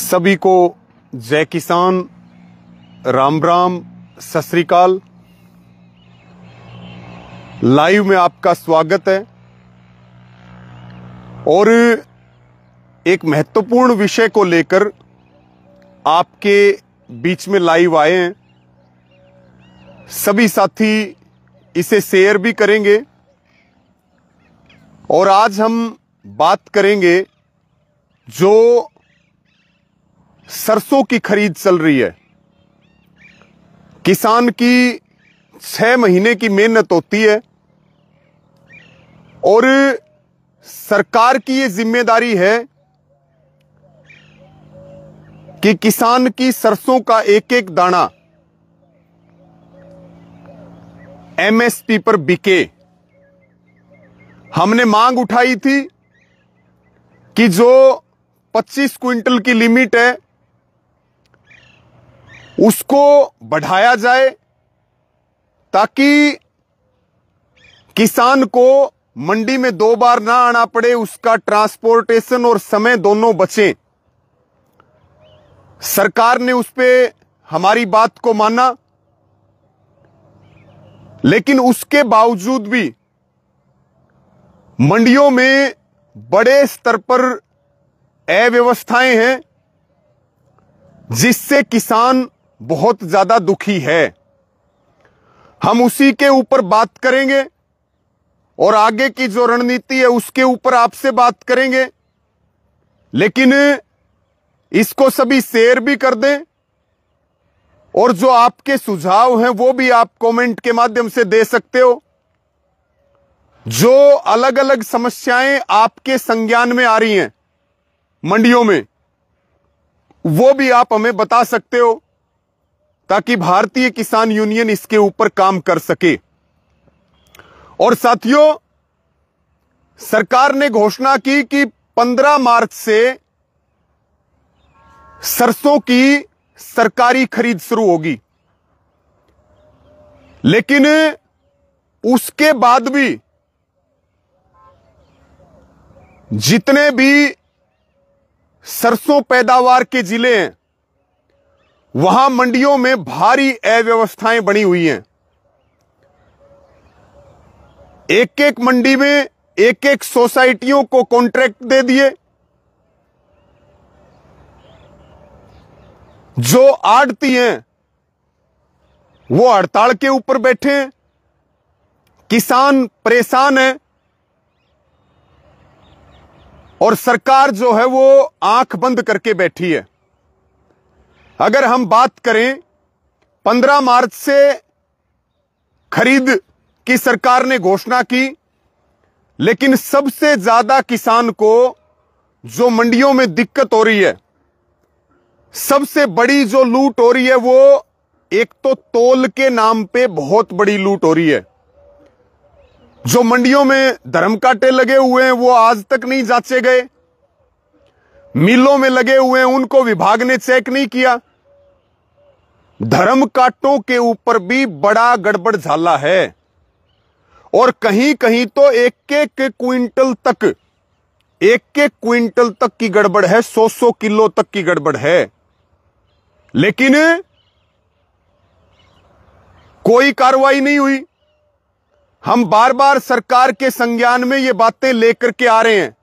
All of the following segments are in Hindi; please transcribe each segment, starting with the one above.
सभी को जय किसान, राम राम, सत श्री अकाल। लाइव में आपका स्वागत है और एक महत्वपूर्ण विषय को लेकर आपके बीच में लाइव आए हैं। सभी साथी इसे शेयर भी करेंगे और आज हम बात करेंगे जो सरसों की खरीद चल रही है। किसान की 6 महीने की मेहनत होती है और सरकार की ये जिम्मेदारी है कि किसान की सरसों का एक एक दाना एमएसपी पर बिके। हमने मांग उठाई थी कि जो 25 क्विंटल की लिमिट है उसको बढ़ाया जाए ताकि किसान को मंडी में 2 बार ना आना पड़े, उसका ट्रांसपोर्टेशन और समय दोनों बचे। सरकार ने उस पे हमारी बात को माना, लेकिन उसके बावजूद भी मंडियों में बड़े स्तर पर अव्यवस्थाएं हैं जिससे किसान बहुत ज्यादा दुखी है। हम उसी के ऊपर बात करेंगे और आगे की जो रणनीति है उसके ऊपर आपसे बात करेंगे, लेकिन इसको सभी शेयर भी कर दें और जो आपके सुझाव हैं वो भी आप कमेंट के माध्यम से दे सकते हो। जो अलग अलग समस्याएं आपके संज्ञान में आ रही हैं मंडियों में, वो भी आप हमें बता सकते हो ताकि भारतीय किसान यूनियन इसके ऊपर काम कर सके। और साथियों, सरकार ने घोषणा की कि 15 मार्च से सरसों की सरकारी खरीद शुरू होगी, लेकिन उसके बाद भी जितने भी सरसों पैदावार के जिले हैं वहां मंडियों में भारी अव्यवस्थाएं बनी हुई हैं। एक एक मंडी में एक एक सोसाइटियों को कॉन्ट्रैक्ट दे दिए। जो आड़ती हैं वो हड़ताल के ऊपर बैठे हैं, किसान परेशान है और सरकार जो है वो आंख बंद करके बैठी है। अगर हम बात करें 15 मार्च से खरीद की सरकार ने घोषणा की, लेकिन सबसे ज्यादा किसान को जो मंडियों में दिक्कत हो रही है, सबसे बड़ी जो लूट हो रही है, वो एक तो तोल के नाम पे बहुत बड़ी लूट हो रही है। जो मंडियों में धर्म कांटे लगे हुए हैं वो आज तक नहीं जांचे गए। मिलों में लगे हुए हैं उनको विभाग ने चेक नहीं किया। धर्म कांटों के ऊपर भी बड़ा गड़बड़ झाला है और कहीं कहीं तो एक एक क्विंटल तक की गड़बड़ है, 100 किलो तक की गड़बड़ है। लेकिन कोई कार्रवाई नहीं हुई। हम बार बार सरकार के संज्ञान में ये बातें लेकर के आ रहे हैं,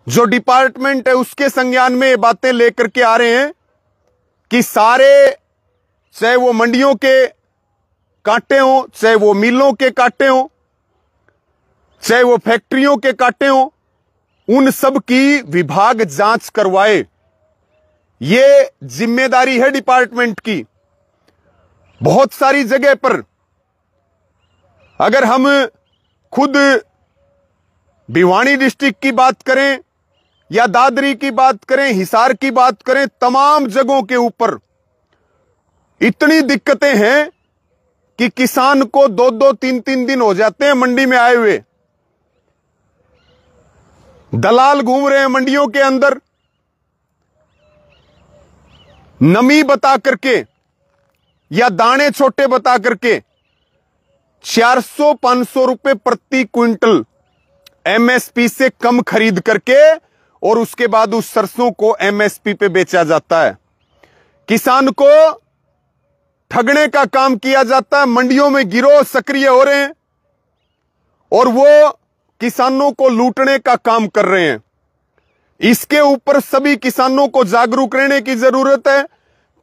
जो डिपार्टमेंट है उसके संज्ञान में ये बातें लेकर के आ रहे हैं कि सारे, चाहे वो मंडियों के कांटे हों, चाहे वो मिलों के कांटे हों, चाहे वो फैक्ट्रियों के कांटे हों, उन सब की विभाग जांच करवाए। ये जिम्मेदारी है डिपार्टमेंट की। बहुत सारी जगह पर अगर हम खुद भिवानी डिस्ट्रिक्ट की बात करें या दादरी की बात करें, हिसार की बात करें, तमाम जगहों के ऊपर इतनी दिक्कतें हैं कि किसान को 2-2, 3-3 दिन हो जाते हैं मंडी में आए हुए। दलाल घूम रहे हैं मंडियों के अंदर, नमी बता करके या दाने छोटे बता करके 400-500 रुपए प्रति क्विंटल एमएसपी से कम खरीद करके और उसके बाद उस सरसों को एमएसपी पे बेचा जाता है। किसान को ठगने का काम किया जाता है। मंडियों में गिरोह सक्रिय हो रहे हैं और वो किसानों को लूटने का काम कर रहे हैं। इसके ऊपर सभी किसानों को जागरूक रहने की जरूरत है।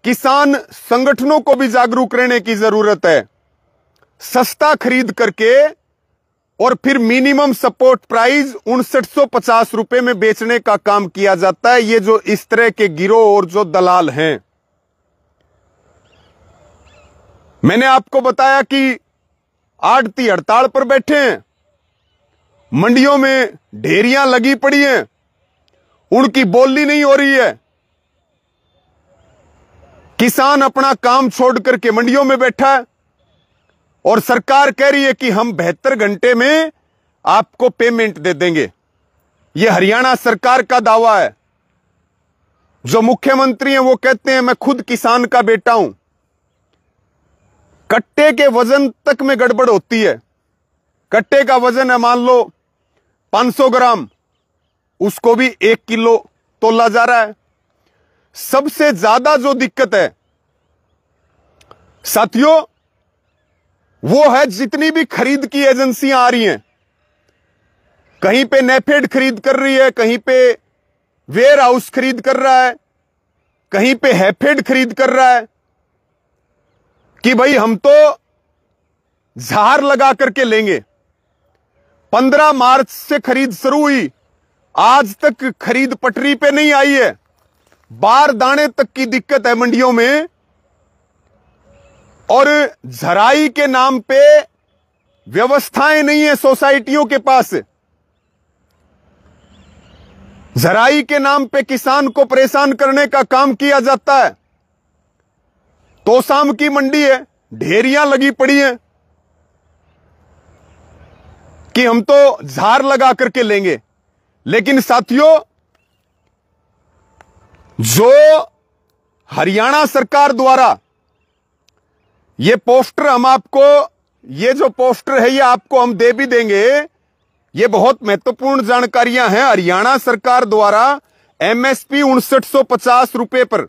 किसान संगठनों को भी जागरूक रहने की जरूरत है। सस्ता खरीद करके और फिर मिनिमम सपोर्ट प्राइस 5950 रुपए में बेचने का काम किया जाता है। ये जो इस तरह के गिरोह और जो दलाल हैं, मैंने आपको बताया कि आड़ती हड़ताल पर बैठे हैं, मंडियों में ढेरियां लगी पड़ी हैं, उनकी बोली नहीं हो रही है। किसान अपना काम छोड़ करके मंडियों में बैठा है और सरकार कह रही है कि हम 72 घंटे में आपको पेमेंट दे देंगे। यह हरियाणा सरकार का दावा है। जो मुख्यमंत्री हैं वो कहते हैं मैं खुद किसान का बेटा हूं। कट्टे के वजन तक में गड़बड़ होती है। कट्टे का वजन है मान लो 500 ग्राम, उसको भी 1 किलो तोला जा रहा है। सबसे ज्यादा जो दिक्कत है साथियों, वो है जितनी भी खरीद की एजेंसियां आ रही हैं, कहीं पे नेफेड खरीद कर रही है, कहीं पे वेयर हाउस खरीद कर रहा है, कहीं पे हैफेड खरीद कर रहा है कि भाई हम तो झार लगा करके लेंगे। 15 मार्च से खरीद शुरू हुई, आज तक खरीद पटरी पे नहीं आई है। बार दाने तक की दिक्कत है मंडियों में और झराई के नाम पे व्यवस्थाएं नहीं है सोसाइटियों के पास। झराई के नाम पे किसान को परेशान करने का काम किया जाता है। तोसाम की मंडी है, ढेरियां लगी पड़ी हैं कि हम तो झार लगा करके लेंगे। लेकिन साथियों, जो हरियाणा सरकार द्वारा ये पोस्टर हम आपको, ये जो पोस्टर है ये आपको हम दे भी देंगे। ये बहुत महत्वपूर्ण जानकारियां हैं। हरियाणा सरकार द्वारा एमएसपी 5950 रुपए पर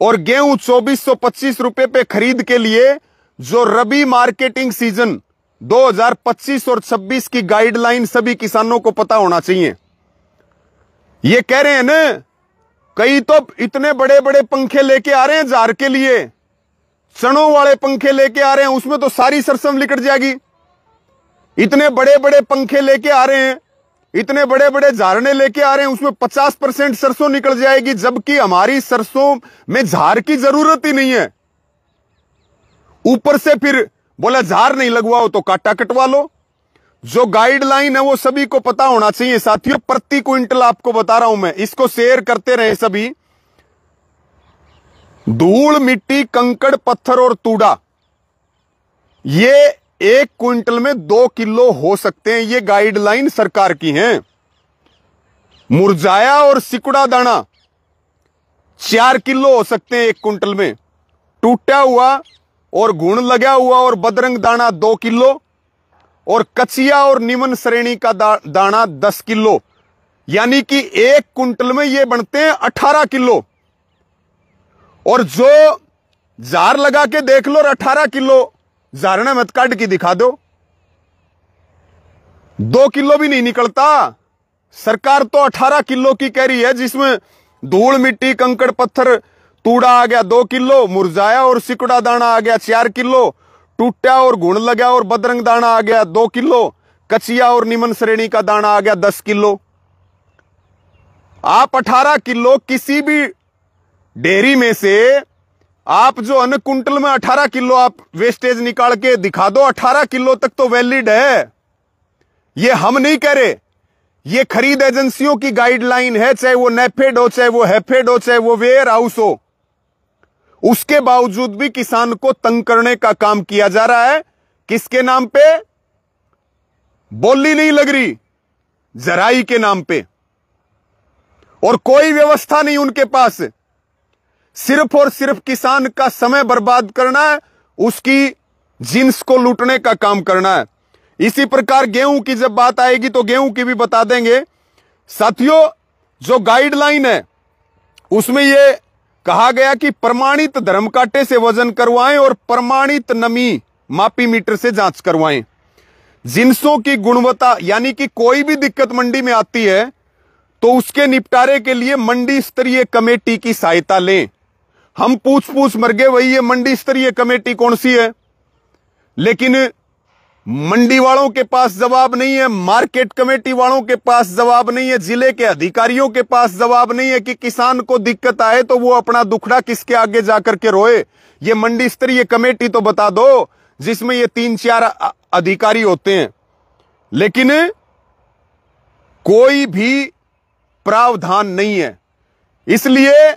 और गेहूं 2425 रुपए पे खरीद के लिए जो रबी मार्केटिंग सीजन 2025 और 26 की गाइडलाइन सभी किसानों को पता होना चाहिए। ये कह रहे हैं ना, कई तो इतने बड़े बड़े पंखे लेके आ रहे हैं जार के लिए, चनों वाले पंखे लेके आ रहे हैं, उसमें तो सारी सरसों लिकट जाएगी। इतने बड़े बड़े पंखे लेके आ रहे हैं, इतने बड़े बड़े झारने लेके आ रहे हैं, उसमें 50% सरसों निकल जाएगी, जबकि हमारी सरसों में झार की जरूरत ही नहीं है। ऊपर से फिर बोला झार नहीं लगवाओ तो काटा कटवा लो। जो गाइडलाइन है वो सभी को पता होना चाहिए साथियों। प्रति क्विंटल आपको बता रहा हूं मैं, इसको शेयर करते रहे सभी। धूल, मिट्टी, कंकड़, पत्थर और तूड़ा, ये 1 क्विंटल में 2 किलो हो सकते हैं। ये गाइडलाइन सरकार की है। मुरझाया और सिकुड़ा दाना 4 किलो हो सकते हैं 1 क्विंटल में। टूटा हुआ और घुन लगा हुआ और बदरंग दाना 2 किलो और कचिया और निम्न श्रेणी का दाना 10 किलो, यानी कि 1 क्विंटल में ये बनते हैं 18 किलो। और जो जार लगा के देख लो और 18 किलो जारना मत काट के दिखा दो, 2 किलो भी नहीं निकलता। सरकार तो 18 किलो की कह रही है, जिसमें धूल, मिट्टी, कंकड़, पत्थर, तूड़ा आ गया 2 किलो, मुरझाया और सिकुड़ा दाना आ गया 4 किलो, टूटा और घुन लगा और बदरंग दाना आ गया 2 किलो, कचिया और निम्न श्रेणी का दाना आ गया 10 किलो। आप 18 किलो किसी भी डेयरी में से आप जो अन कुंटल में 18 किलो आप वेस्टेज निकाल के दिखा दो, 18 किलो तक तो वैलिड है। ये हम नहीं कह रहे, ये खरीद एजेंसियों की गाइडलाइन है, चाहे वो नेफेड हो, चाहे वो हैफेड हो, चाहे वो वेयर हाउस हो। उसके बावजूद भी किसान को तंग करने का काम किया जा रहा है। किसके नाम पे? बोली नहीं लग रही, जराई के नाम पे, और कोई व्यवस्था नहीं उनके पास। सिर्फ और सिर्फ किसान का समय बर्बाद करना है, उसकी जिन्स को लूटने का काम करना है। इसी प्रकार गेहूं की जब बात आएगी तो गेहूं की भी बता देंगे। साथियों, जो गाइडलाइन है उसमें यह कहा गया कि प्रमाणित धर्म कांटे से वजन करवाएं और प्रमाणित नमी मापी मीटर से जांच करवाएं। जिंसों की गुणवत्ता यानी कि कोई भी दिक्कत मंडी में आती है तो उसके निपटारे के लिए मंडी स्तरीय कमेटी की सहायता लें। हम पूछ मर गए वही ये मंडी स्तरीय कमेटी कौन सी है, लेकिन मंडी वालों के पास जवाब नहीं है, मार्केट कमेटी वालों के पास जवाब नहीं है, जिले के अधिकारियों के पास जवाब नहीं है कि किसान को दिक्कत आए तो वो अपना दुखड़ा किसके आगे जाकर के रोए। ये मंडी स्तरीय कमेटी तो बता दो जिसमें ये 3-4 अधिकारी होते हैं, लेकिन कोई भी प्रावधान नहीं है। इसलिए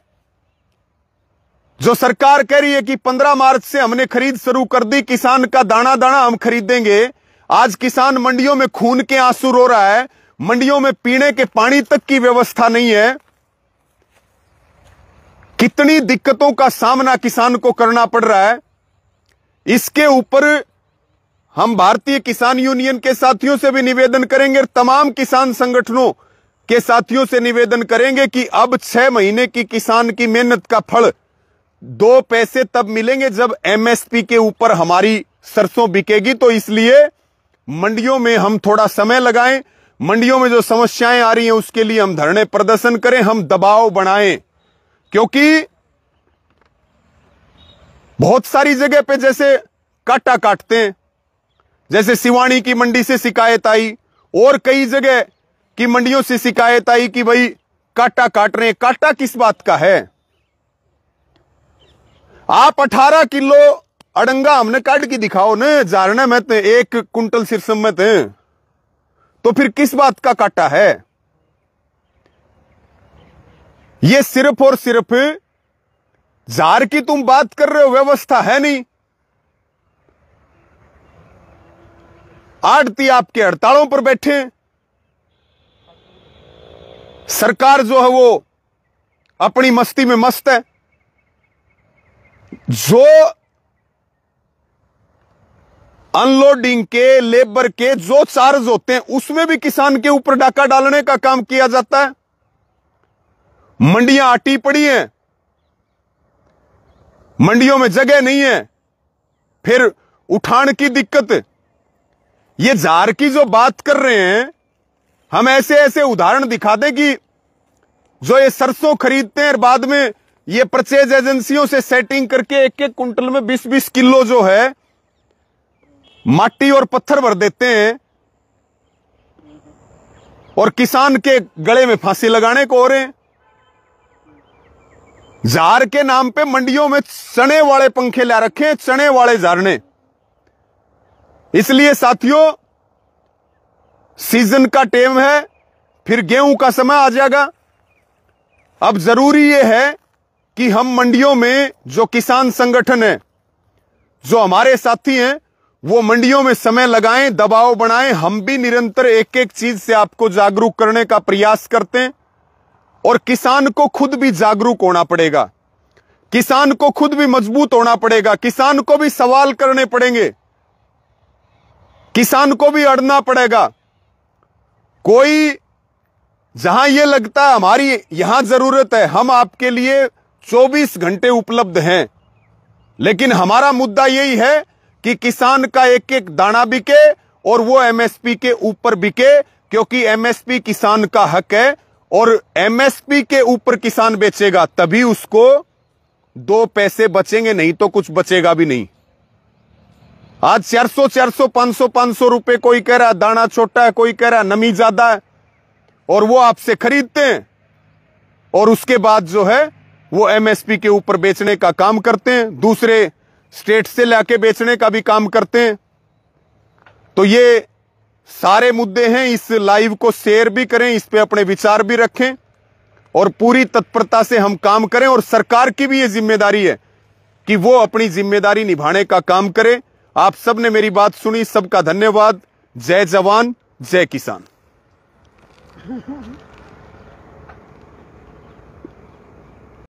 जो सरकार कह रही है कि 15 मार्च से हमने खरीद शुरू कर दी, किसान का दाना दाना हम खरीदेंगे, आज किसान मंडियों में खून के आंसू रो रहा है, मंडियों में पीने के पानी तक की व्यवस्था नहीं है। कितनी दिक्कतों का सामना किसान को करना पड़ रहा है। इसके ऊपर हम भारतीय किसान यूनियन के साथियों से भी निवेदन करेंगे और तमाम किसान संगठनों के साथियों से निवेदन करेंगे कि अब 6 महीने की किसान की मेहनत का फल 2 पैसे तब मिलेंगे जब एमएसपी के ऊपर हमारी सरसों बिकेगी। तो इसलिए मंडियों में हम थोड़ा समय लगाएं, मंडियों में जो समस्याएं आ रही हैं उसके लिए हम धरने प्रदर्शन करें, हम दबाव बनाएं, क्योंकि बहुत सारी जगह पे जैसे काटा काटते हैं, जैसे सिवानी की मंडी से शिकायत आई और कई जगह की मंडियों से शिकायत आई कि भाई काटा काट रहे हैं। काटा किस बात का है? आप 18 किलो अड़ंगा हमने काट के दिखाओ न, जारने में थे 1 कुंटल सिरसम में थे, तो फिर किस बात का काटा है? ये सिर्फ और सिर्फ जार की तुम बात कर रहे हो, व्यवस्था है नहीं। आड़ती आपके हड़तालों पर बैठे, सरकार जो है वो अपनी मस्ती में मस्त है। जो अनलोडिंग के, लेबर के जो चार्ज होते हैं उसमें भी किसान के ऊपर डाका डालने का काम किया जाता है। मंडियां आटी पड़ी हैं, मंडियों में जगह नहीं है, फिर उठान की दिक्कत। ये जार की जो बात कर रहे हैं, हम ऐसे ऐसे उदाहरण दिखा दें कि जो ये सरसों खरीदते हैं और बाद में ये परचेज एजेंसियों से सेटिंग करके 1-1 कुंटल में 20-20 किलो जो है माटी और पत्थर भर देते हैं और किसान के गले में फांसी लगाने को हो रहे हैं। जार के नाम पे मंडियों में चने वाले पंखे ला रखे हैं, चने वाले झारने। इसलिए साथियों, सीजन का टाइम है, फिर गेहूं का समय आ जाएगा। अब जरूरी यह है कि हम मंडियों में जो किसान संगठन है, जो हमारे साथी हैं, वो मंडियों में समय लगाएं, दबाव बनाएं। हम भी निरंतर एक-एक चीज से आपको जागरूक करने का प्रयास करते हैं और किसान को खुद भी जागरूक होना पड़ेगा, किसान को खुद भी मजबूत होना पड़ेगा, किसान को भी सवाल करने पड़ेंगे, किसान को भी अड़ना पड़ेगा। कोई जहां यह लगता है हमारी यहां जरूरत है, हम आपके लिए 24 घंटे उपलब्ध हैं, लेकिन हमारा मुद्दा यही है कि किसान का एक-एक दाना बिके और वो एमएसपी के ऊपर बिके, क्योंकि एमएसपी किसान का हक है और एमएसपी के ऊपर किसान बेचेगा तभी उसको 2 पैसे बचेंगे, नहीं तो कुछ बचेगा भी नहीं। आज 400, 500 रुपए कोई कह रहा है दाना छोटा है, कोई कह रहा है नमी ज्यादा है, और वो आपसे खरीदते हैं और उसके बाद जो है वो एमएसपी के ऊपर बेचने का काम करते हैं, दूसरे स्टेट से लाके बेचने का भी काम करते हैं। तो ये सारे मुद्दे हैं। इस लाइव को शेयर भी करें, इस पे अपने विचार भी रखें और पूरी तत्परता से हम काम करें। और सरकार की भी ये जिम्मेदारी है कि वो अपनी जिम्मेदारी निभाने का काम करे। आप सब ने मेरी बात सुनी, सबका धन्यवाद। जय जवान, जय किसान।